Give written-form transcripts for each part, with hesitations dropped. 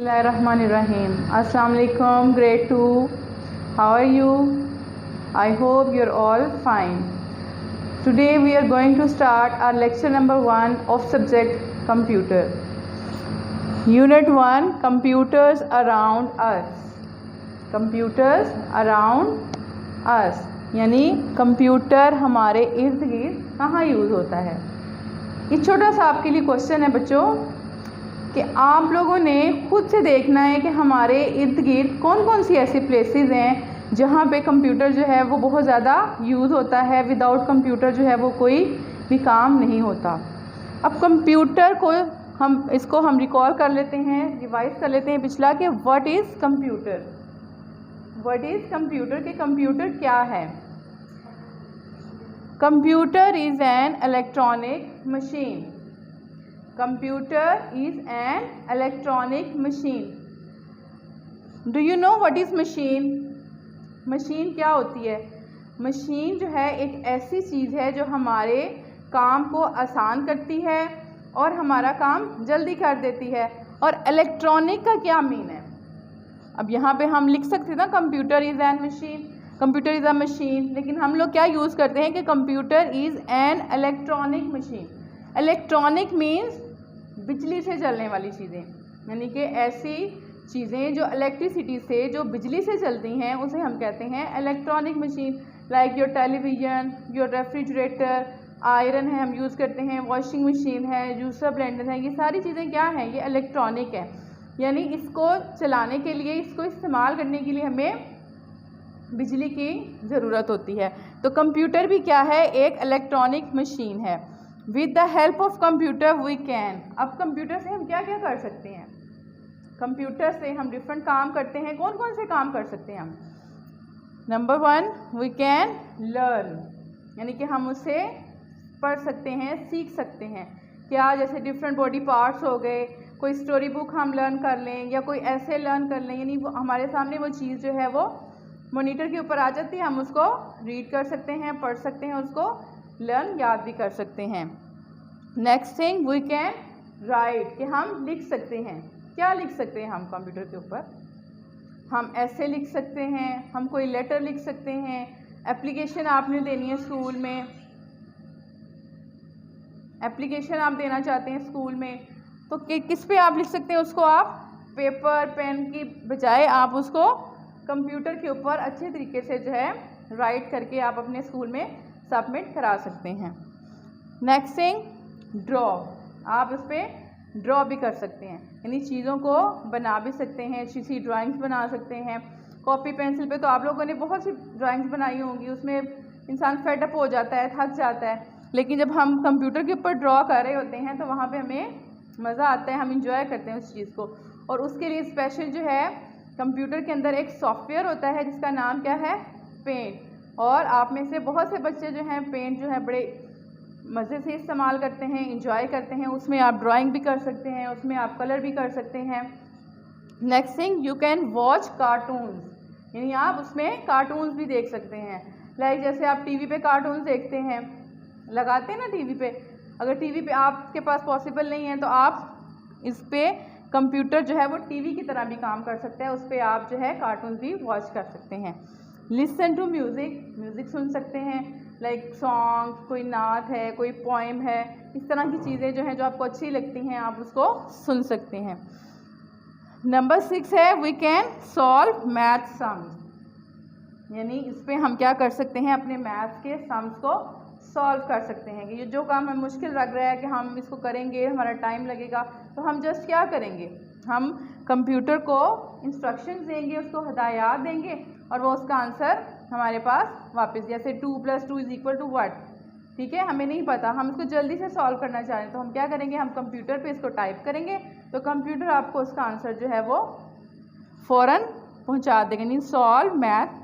Bismillahirrahmanirrahim. Assalamu alaikum, grade 2. How are you? I hope you're all fine. Today we are going to start our lecture number 1 of subject computer. Unit 1, computers around us. Computers around us यानी computer हमारे इर्द गिर्द कहाँ use होता है। ये छोटा सा आपके लिए क्वेश्चन है बच्चों कि आप लोगों ने खुद से देखना है कि हमारे इर्द गिर्द कौन कौन सी ऐसी प्लेसेस हैं जहाँ पे कंप्यूटर जो है वो बहुत ज़्यादा यूज़ होता है। विदाउट कंप्यूटर जो है वो कोई भी काम नहीं होता। अब कंप्यूटर को हम रिकॉल कर लेते हैं, रिवाइज कर लेते हैं पिछला कि what is computer. What is computer कि कंप्यूटर क्या है। Computer is an electronic machine. Computer is an electronic machine. Do you know what is machine? Machine क्या होती है? मशीन जो है एक ऐसी चीज़ है जो हमारे काम को आसान करती है और हमारा काम जल्दी कर देती है। और इलेक्ट्रॉनिक का क्या मीन है? अब यहाँ पे हम लिख सकते हैं ना computer is an machine, computer is a machine, लेकिन हम लोग क्या यूज़ करते हैं कि computer is an electronic machine. Electronic means बिजली से चलने वाली चीज़ें, यानी कि ऐसी चीज़ें जो इलेक्ट्रिसिटी से, जो बिजली से चलती हैं, उसे हम कहते हैं electronic machine. Like your television, your refrigerator, iron है हम यूज़ करते हैं, वॉशिंग मशीन है, जूसर ब्लेंडर है, ये सारी चीज़ें क्या हैं? ये इलेक्ट्रॉनिक है। यानी इसको चलाने के लिए, इसको इस्तेमाल करने के लिए हमें बिजली की ज़रूरत होती है। तो कंप्यूटर भी क्या है? एक इलेक्ट्रॉनिक मशीन है। With the help of computer we can. अब कंप्यूटर से हम क्या क्या कर सकते हैं? कंप्यूटर से हम डिफरेंट काम करते हैं। कौन कौन से काम कर सकते हैं हम? नंबर 1, वी कैन लर्न, यानी कि हम उसे पढ़ सकते हैं, सीख सकते हैं। क्या? जैसे डिफरेंट बॉडी पार्ट्स हो गए, कोई स्टोरी बुक हम लर्न कर लें या कोई ऐसे लर्न कर लें, यानी वो हमारे सामने वो चीज़ जो है वो मॉनिटर के ऊपर आ जाती है, हम उसको रीड कर सकते हैं, पढ़ सकते हैं, उसको लर्न याद भी कर सकते हैं। Next thing we can write, कि हम लिख सकते हैं। क्या लिख सकते हैं हम कंप्यूटर के ऊपर? हम ऐसे लिख सकते हैं, हम कोई लेटर लिख सकते हैं, एप्लीकेशन आपने देनी है स्कूल में, एप्लीकेशन आप देना चाहते हैं स्कूल में, तो किस पे आप लिख सकते हैं उसको? आप पेपर पेन की बजाय आप उसको कंप्यूटर के ऊपर अच्छे तरीके से जो है राइट करके आप अपने स्कूल में सबमिट करा सकते हैं। नेक्स्ट थिंग ड्रॉ, आप उस पर ड्रॉ भी कर सकते हैं, यानी चीज़ों को बना भी सकते हैं, अच्छी सी ड्राइंग्स बना सकते हैं। कॉपी पेंसिल पे तो आप लोगों ने बहुत सी ड्राइंग्स बनाई होंगी, उसमें इंसान फेडअप हो जाता है, थक जाता है, लेकिन जब हम कंप्यूटर के ऊपर ड्रॉ कर रहे होते हैं तो वहाँ पे हमें मज़ा आता है, हम इंजॉय करते हैं उस चीज़ को। और उसके लिए स्पेशल जो है कंप्यूटर के अंदर एक सॉफ्टवेयर होता है जिसका नाम क्या है? पेंट। और आप में से बहुत से बच्चे जो हैं पेंट जो है बड़े मज़े से इस्तेमाल करते हैं, इंजॉय करते हैं। उसमें आप ड्राइंग भी कर सकते हैं, उसमें आप कलर भी कर सकते हैं। Next thing you can watch cartoons, यानी आप उसमें कार्टून्स भी देख सकते हैं। लाइक जैसे आप टीवी पे कार्टून्स देखते हैं, लगाते हैं ना टीवी पे। अगर टीवी पे आपके पास पॉसिबल नहीं है तो आप इस पे कंप्यूटर जो है वो टीवी की तरह भी काम कर सकते हैं, उस पर आप जो है कार्टून भी वॉच कर सकते हैं। लिसन टू म्यूज़िक, म्यूज़िक सुन सकते हैं, लाइक सॉन्ग, कोई नात है, कोई पोइम है, इस तरह की चीज़ें जो हैं जो आपको अच्छी लगती हैं आप उसको सुन सकते हैं। नंबर 6 है we can solve math sums, यानी इस पर हम क्या कर सकते हैं? अपने मैथ्स के सम्स को सॉल्व कर सकते हैं। कि ये जो काम हमें मुश्किल लग रहा है कि हम इसको करेंगे, हमारा टाइम लगेगा, तो हम जस्ट क्या करेंगे? हम कंप्यूटर को इंस्ट्रक्शंस देंगे, उसको हदायत देंगे और वो उसका आंसर हमारे पास वापस, जैसे 2 + 2 = what, ठीक है, हमें नहीं पता, हम इसको जल्दी से सॉल्व करना चाह रहे हैं तो हम क्या करेंगे? हम कंप्यूटर पे इसको टाइप करेंगे तो कंप्यूटर आपको उसका आंसर जो है वो फ़ौरन पहुंचा देगा। यानी सॉल्व मैथ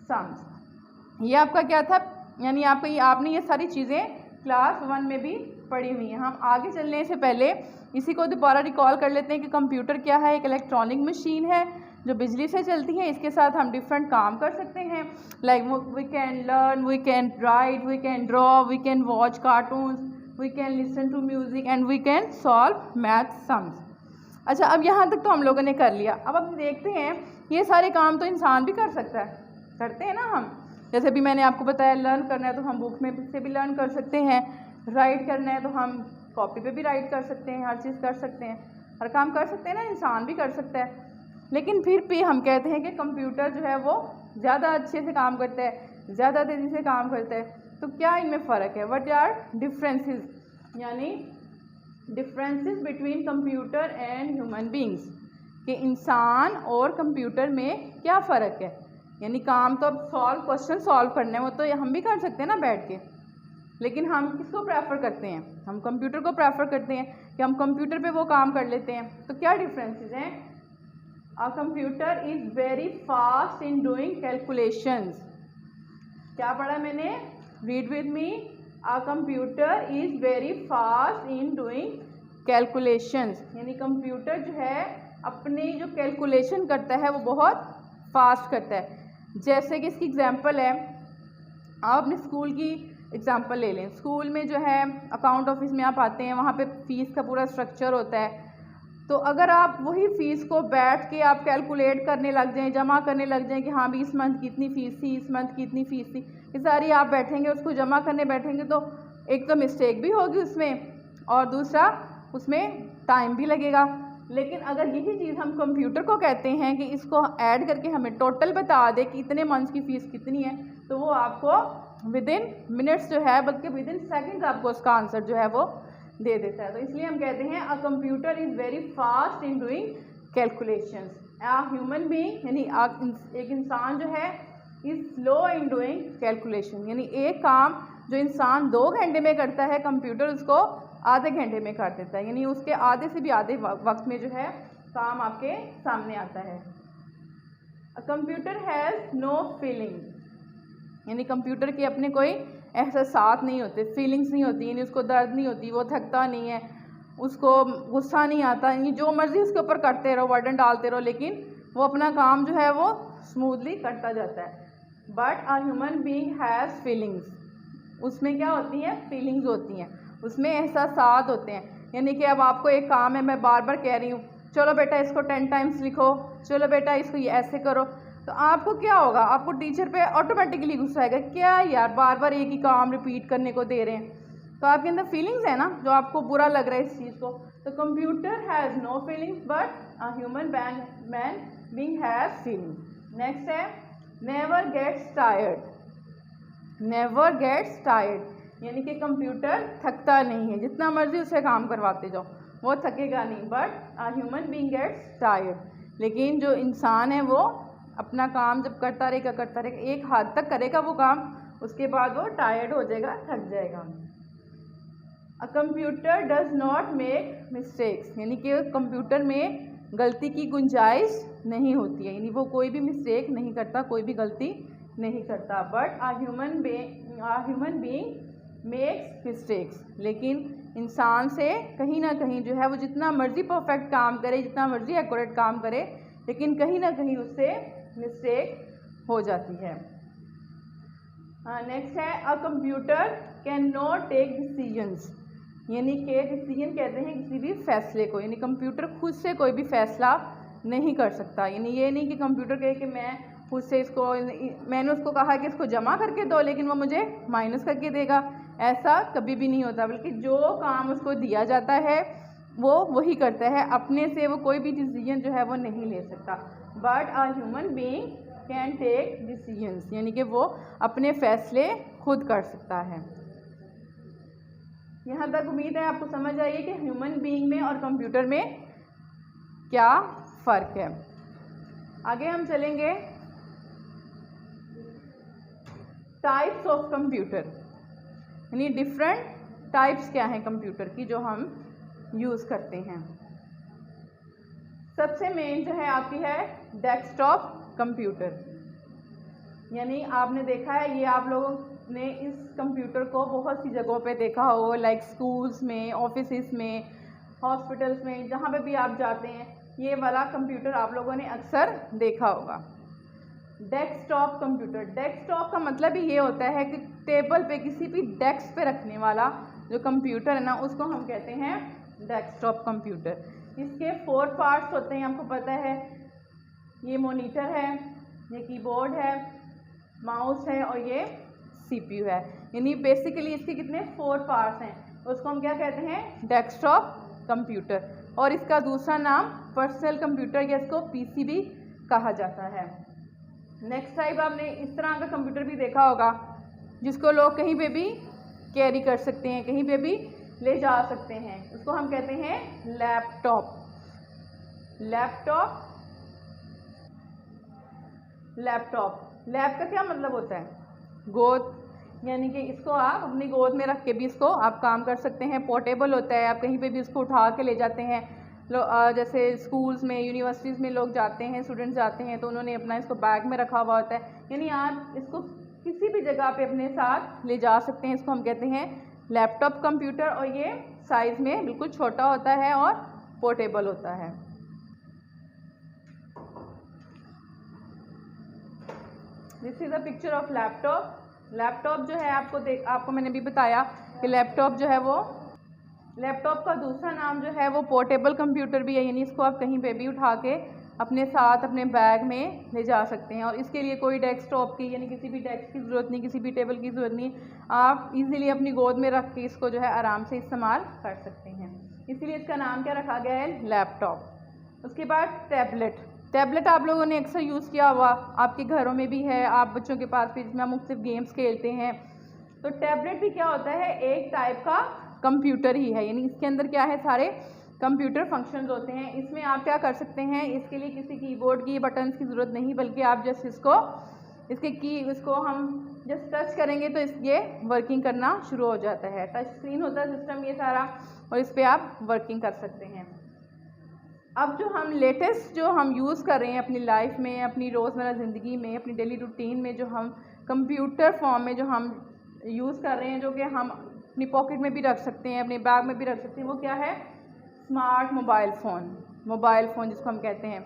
सम्स। ये आपका क्या था? यानी आपने ये सारी चीज़ें क्लास 1 में भी पढ़ी हुई हैं। हम आगे चलने से पहले इसी को दोबारा रिकॉल कर लेते हैं कि कंप्यूटर क्या है? एक इलेक्ट्रॉनिक मशीन है जो बिजली से चलती है। इसके साथ हम डिफरेंट काम कर सकते हैं, like we can learn, we can write, we can draw, we can watch cartoons, we can listen to music and we can solve math sums. अच्छा, अब यहाँ तक तो हम लोगों ने कर लिया। अब हम देखते हैं ये सारे काम तो इंसान भी कर सकता है, करते हैं ना हम। जैसे भी मैंने आपको बताया, लर्न करना है तो हम बुक में से भी लर्न कर सकते हैं, राइट करना है तो हम कॉपी पे भी राइट कर सकते हैं, हर चीज़ कर सकते हैं, हर काम कर सकते हैं ना, इंसान भी कर सकता है। लेकिन फिर भी हम कहते हैं कि कंप्यूटर जो है वो ज़्यादा अच्छे से काम करता है, ज़्यादा तेज़ी से काम करता है। तो क्या इनमें फ़र्क है? व्हाट आर डिफरेंसेस, यानी differences between computer and human beings, कि इंसान और कंप्यूटर में क्या फ़र्क है। यानी काम तो अब क्वेश्चन सॉल्व करने वो तो हम भी कर सकते हैं ना बैठ के, लेकिन हम किसको प्रेफर करते हैं? हम कंप्यूटर को प्रेफर करते हैं कि हम कंप्यूटर पे वो काम कर लेते हैं। तो क्या डिफरेंसेस हैं? A computer is very fast in doing calculations. क्या पढ़ा मैंने? Read with me. A computer is very fast in doing calculations, यानी कंप्यूटर जो है अपनी जो कैलकुलेशन करता है वो बहुत फास्ट करता है। जैसे कि इसकी एग्जांपल है, आप अपने स्कूल की एग्जांपल ले लें। स्कूल में जो है अकाउंट ऑफिस में आप आते हैं, वहाँ पे फ़ीस का पूरा स्ट्रक्चर होता है। तो अगर आप वही फ़ीस को बैठ के आप कैलकुलेट करने लग जाएं, जमा करने लग जाएं कि हाँ भी इस मंथ की इतनी फ़ीस थी, इस मंथ की इतनी फ़ीस थी, ये सारी आप बैठेंगे उसको जमा करने बैठेंगे तो एक तो मिस्टेक भी होगी उसमें, और दूसरा उसमें टाइम भी लगेगा। लेकिन अगर यही चीज़ हम कंप्यूटर को कहते हैं कि इसको ऐड करके हमें टोटल बता दे कि इतने मंथ की फ़ीस कितनी है, तो वो आपको विद इन मिनट्स जो है, बल्कि विद इन सेकेंड्स आपको उसका आंसर जो है वो दे देता है। तो इसलिए हम कहते हैं a computer is very fast in doing calculations. A human being, यानी एक इंसान जो है is slow in doing calculation, यानी एक काम जो इंसान 2 घंटे में करता है, कंप्यूटर उसको आधे घंटे में कर देता है, यानी उसके आधे से भी आधे वक्त में जो है काम आपके सामने आता है। A computer has no feeling, यानी कंप्यूटर के अपने कोई एहसास नहीं होते, फीलिंग्स नहीं होती, यानी उसको दर्द नहीं होती, वो थकता नहीं है, उसको गुस्सा नहीं आता, यानी जो मर्ज़ी उसके ऊपर करते रहो, वर्डन डालते रहो, लेकिन वो अपना काम जो है वो स्मूथली करता जाता है। But a human being has feelings, उसमें क्या होती हैं? फीलिंग्स होती हैं, उसमें एहसासात होते हैं। यानी कि अब आपको एक काम है, मैं बार बार कह रही हूँ चलो बेटा इसको 10 टाइम्स लिखो, चलो बेटा इसको ये ऐसे करो, तो आपको क्या होगा? आपको टीचर पे ऑटोमेटिकली गुस्सा आएगा, क्या यार बार बार एक ही काम रिपीट करने को दे रहे हैं। तो आपके अंदर फीलिंग्स है ना, जो आपको बुरा लग रहा है इस चीज़ को। तो computer has no feelings but a human being has feelings. Next है never gets tired. Never gets tired, यानी कि कंप्यूटर थकता नहीं है, जितना मर्जी उसे काम करवाते जाओ वो थकेगा नहीं। But a human being gets tired, लेकिन जो इंसान है वो अपना काम जब करता रहेगा, एक हद तक करेगा वो काम, उसके बाद वो टायर्ड हो जाएगा, थक जाएगा। A computer does not make mistakes, यानी कि कंप्यूटर में गलती की गुंजाइश नहीं होती है, यानी वो कोई भी मिस्टेक नहीं करता, कोई भी गलती नहीं करता। But a human being makes mistakes, लेकिन इंसान से कहीं ना कहीं जो है वो जितना मर्जी परफेक्ट काम करे, जितना मर्जी एक्यूरेट काम करे, लेकिन कहीं ना कहीं उससे मिस्टेक हो जाती है। नेक्स्ट है a computer can not take decisions, यानी कि डिसीजन कहते हैं किसी भी फैसले को, यानी कंप्यूटर खुद से कोई भी फैसला नहीं कर सकता। यानी ये नहीं कि कंप्यूटर कहे कि मैं खुद से इसको, मैंने उसको कहा कि इसको जमा करके दो लेकिन वो मुझे माइनस करके देगा, ऐसा कभी भी नहीं होता। बल्कि जो काम उसको दिया जाता है वो वही करता है, अपने से वो कोई भी डिसीजन जो है वो नहीं ले सकता। But a human being can take decisions, यानी कि वो अपने फैसले खुद कर सकता है। यहाँ तक उम्मीद है आपको समझ आई है कि ह्यूमन बीइंग में और कंप्यूटर में क्या फ़र्क है। आगे हम चलेंगे टाइप्स ऑफ कंप्यूटर, यानी डिफरेंट टाइप्स क्या हैं कंप्यूटर की जो हम यूज़ करते हैं। सबसे मेन जो है आपकी है डेस्कटॉप कंप्यूटर, यानी आपने देखा है, ये आप लोगों ने इस कंप्यूटर को बहुत सी जगहों पे देखा होगा, लाइक स्कूल्स में, ऑफिसेस में, हॉस्पिटल्स में, जहाँ पे भी आप जाते हैं ये वाला कंप्यूटर आप लोगों ने अक्सर देखा होगा। डेस्कटॉप कंप्यूटर, डेस्कटॉप का मतलब ही ये होता है कि टेबल पे किसी भी डेस्क पे रखने वाला जो कंप्यूटर है ना, उसको हम कहते हैं डेस्कटॉप कंप्यूटर। इसके 4 पार्ट्स होते हैं, आपको पता है। ये मॉनिटर है, ये कीबोर्ड है, माउस है और ये सीपीयू है। यानी बेसिकली इसके कितने 4 पार्ट्स हैं। उसको हम क्या कहते हैं, डेस्कटॉप कंप्यूटर। और इसका दूसरा नाम पर्सनल कंप्यूटर या इसको पीसी भी कहा जाता है। नेक्स्ट टाइप आपने इस तरह का कंप्यूटर भी देखा होगा जिसको लोग कहीं पे भी कैरी कर सकते हैं, कहीं पे भी ले जा सकते हैं। उसको हम कहते हैं लैपटॉप। लैपटॉप लैप का क्या मतलब होता है, गोद। यानी कि इसको आप अपनी गोद में रख के भी इसको आप काम कर सकते हैं। पोर्टेबल होता है, आप कहीं पे भी इसको उठा के ले जाते हैं। जैसे स्कूल्स में, यूनिवर्सिटीज़ में लोग जाते हैं, स्टूडेंट्स जाते हैं तो उन्होंने अपना इसको बैग में रखा हुआ होता है। यानी आप इसको किसी भी जगह पे अपने साथ ले जा सकते हैं। इसको हम कहते हैं लैपटॉप कंप्यूटर। और ये साइज़ में बिल्कुल छोटा होता है और पोर्टेबल होता है। This is a picture of laptop. Laptop जो है आपको मैंने भी बताया कि लैपटॉप जो है वो, लैपटॉप का दूसरा नाम जो है वो पोर्टेबल कंप्यूटर भी है। यानी इसको आप कहीं पे भी उठा के अपने साथ अपने बैग में ले जा सकते हैं। और इसके लिए कोई डेस्कटॉप की यानी किसी भी डेस्क की ज़रूरत नहीं, किसी भी टेबल की ज़रूरत नहीं। आप इजीली अपनी गोद में रख के इसको जो है आराम से इस्तेमाल कर सकते हैं। इसीलिए इसका नाम क्या रखा गया है, लैपटॉप। उसके बाद टैबलेट। टैबलेट आप लोगों ने अक्सर यूज़ किया हुआ, आपके घरों में भी है, आप बच्चों के पास भी, जिसमें आप मुख्तलिफ गेम्स खेलते हैं। तो टैबलेट भी क्या होता है, एक टाइप का कंप्यूटर ही है। यानी इसके अंदर क्या है, सारे कंप्यूटर फंक्शंस होते हैं। इसमें आप क्या कर सकते हैं, इसके लिए किसी कीबोर्ड की बटन्स की ज़रूरत नहीं, बल्कि आप जस्ट इसको हम जस्ट टच करेंगे तो ये वर्किंग करना शुरू हो जाता है। टच स्क्रीन होता है सिस्टम ये सारा, और इस पर आप वर्किंग कर सकते हैं। अब जो हम लेटेस्ट जो हम यूज़ कर रहे हैं अपनी लाइफ में, अपनी रोज़मर्रा ज़िंदगी में, अपनी डेली रूटीन में, जो हम कंप्यूटर फॉर्म में जो हम यूज़ कर रहे हैं, जो कि हम अपनी पॉकेट में भी रख सकते हैं, अपने बैग में भी रख सकते हैं, वो क्या है, स्मार्ट मोबाइल फ़ोन जिसको हम कहते हैं।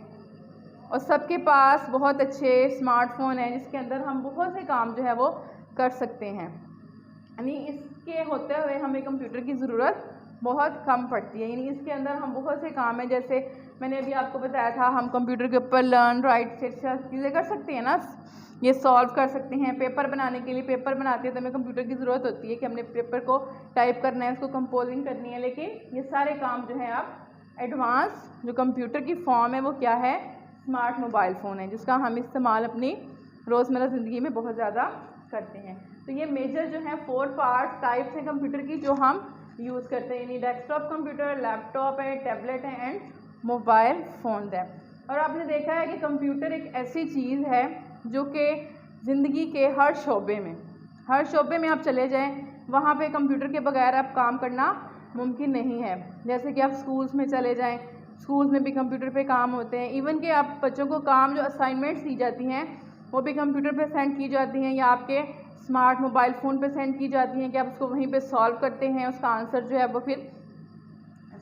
और सबके पास बहुत अच्छे स्मार्टफ़ोन हैं जिसके अंदर हम बहुत से काम जो है वो कर सकते हैं। यानी इसके होते हुए हमें कंप्यूटर की ज़रूरत बहुत कम पड़ती है। यानी इसके अंदर हम बहुत से काम हैं, जैसे मैंने अभी आपको बताया था, हम कंप्यूटर के ऊपर लर्न, राइट से चीज़ें कर सकते हैं ना, ये सॉल्व कर सकते हैं। पेपर बनाने के लिए, पेपर बनाते हैं तो हमें कंप्यूटर की ज़रूरत होती है कि हमने पेपर को टाइप करना है, उसको कंपोजिंग करनी है। लेकिन ये सारे काम जो है आप एडवांस जो कंप्यूटर की फॉर्म है वो क्या है, स्मार्ट मोबाइल फ़ोन है, जिसका हम इस्तेमाल अपनी रोज़मर्रा ज़िंदगी में बहुत ज़्यादा करते हैं। तो ये मेजर जो है 4 पार्ट टाइप्स हैं कंप्यूटर की जो हम यूज़ करते हैं। यानी डेस्कटॉप कंप्यूटर, लैपटॉप है, टैबलेट है एंड मोबाइल फ़ोन है। और आपने देखा है कि कंप्यूटर एक ऐसी चीज़ है जो कि ज़िंदगी के हर शोबे में आप चले जाएं, वहाँ पे कंप्यूटर के बगैर आप काम करना मुमकिन नहीं है। जैसे कि आप स्कूल्स में चले जाएं, स्कूल्स में भी कंप्यूटर पे काम होते हैं। इवन कि आप बच्चों को काम जो असाइनमेंट्स दी जाती हैं वो भी कंप्यूटर पे सेंड की जाती हैं या आपके स्मार्ट मोबाइल फ़ोन पे सेंड की जाती हैं कि आप उसको वहीं पे सॉल्व करते हैं, उसका आंसर जो है वो फिर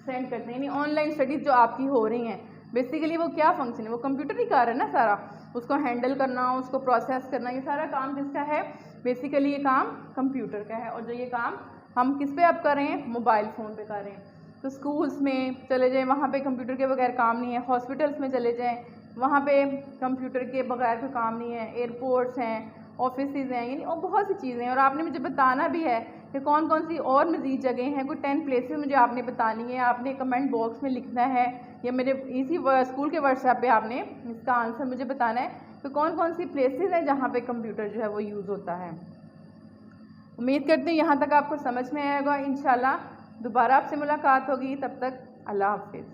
सेंड करते हैं। यानी ऑनलाइन स्टडीज़ जो आपकी हो रही हैं, बेसिकली वो क्या फंक्शन है, वो कंप्यूटर ही कर रहा है ना सारा, उसको हैंडल करना, उसको प्रोसेस करना, ये सारा काम किसका है, बेसिकली ये काम कंप्यूटर का है। और जो ये काम हम किस पे अब कर रहे हैं, मोबाइल फ़ोन पे कर रहे हैं। तो स्कूल्स में चले जाएं, वहाँ पे कंप्यूटर के बगैर काम नहीं है। हॉस्पिटल्स में चले जाएं, वहाँ पे कंप्यूटर के बगैर कोई काम नहीं है। एयरपोर्ट्स हैं, ऑफिसेज़ हैं, यानी और बहुत सी चीज़ें हैं। और आपने मुझे बताना भी है कि कौन कौन सी और मज़ीद जगह हैं, कोई 10 प्लेसेस मुझे आपने बतानी है। आपने कमेंट बॉक्स में लिखना है या मेरे इसी स्कूल के व्हाट्सएप पे आपने इसका आंसर मुझे बताना है तो कौन कौन सी प्लेसेस हैं जहाँ पे कंप्यूटर जो है वो यूज़ होता है। उम्मीद करते हैं यहाँ तक आपको समझ में आएगा। इंशाल्लाह दोबारा आपसे मुलाकात होगी, तब तक अल्लाह हाफिज़।